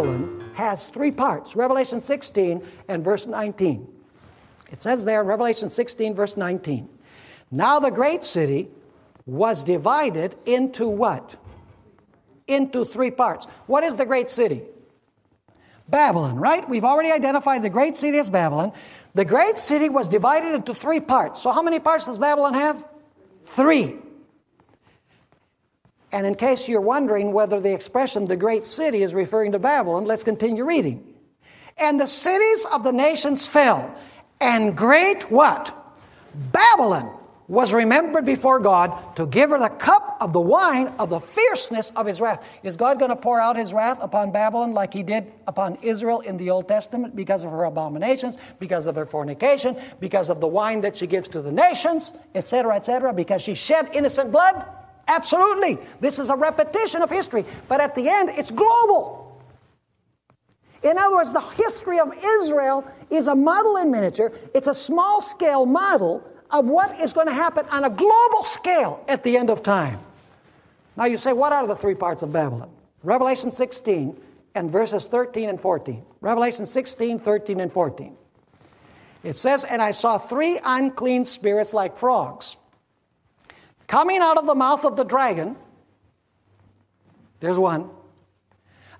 Babylon has three parts. Revelation 16 and verse 19. It says there in Revelation 16, verse 19, now the great city was divided into what? Into three parts. What is the great city? Babylon, right? We've already identified the great city as Babylon. The great city was divided into three parts. So how many parts does Babylon have? Three. And in case you're wondering whether the expression the great city is referring to Babylon, let's continue reading. And the cities of the nations fell, and great what? Babylon was remembered before God to give her the cup of the wine of the fierceness of his wrath. Is God going to pour out his wrath upon Babylon like he did upon Israel in the Old Testament because of her abominations, because of her fornication, because of the wine that she gives to the nations, etc., because she shed innocent blood? Absolutely. This is a repetition of history. But at the end, it's global. In other words, the history of Israel is a model in miniature. It's a small-scale model of what is going to happen on a global scale at the end of time. Now you say, what are the three parts of Babylon? Revelation 16 and verses 13 and 14. Revelation 16, 13, and 14. It says, and I saw three unclean spirits like frogs coming out of the mouth of the dragon. There's one.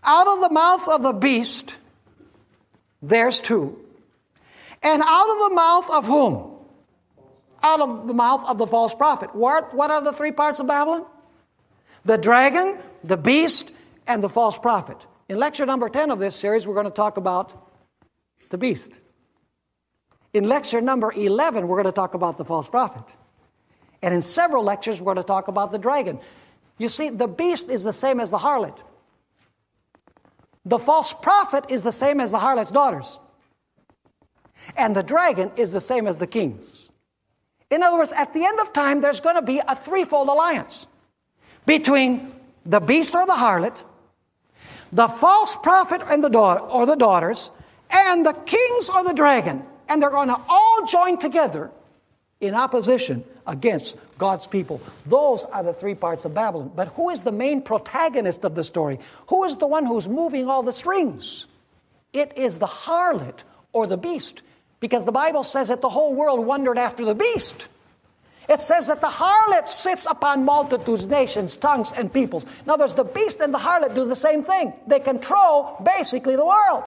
Out of the mouth of the beast, there's two. And out of the mouth of whom? Out of the mouth of the false prophet. What are the three parts of Babylon? The dragon, the beast, and the false prophet. In lecture number 10 of this series, we're going to talk about the beast. In lecture number 11, we're going to talk about the false prophet. And in several lectures, we're going to talk about the dragon. You see, the beast is the same as the harlot. The false prophet is the same as the harlot's daughters. And the dragon is the same as the kings. In other words, at the end of time, there's going to be a threefold alliance between the beast or the harlot, the false prophet and the daughters, and the kings or the dragon. And they're going to all join together in opposition against God's people. Those are the three parts of Babylon. But who is the main protagonist of the story? Who is the one who's moving all the strings? It is the harlot or the beast. Because the Bible says that the whole world wondered after the beast. It says that the harlot sits upon multitudes, nations, tongues, and peoples. In other words, the beast and the harlot do the same thing. They control basically the world.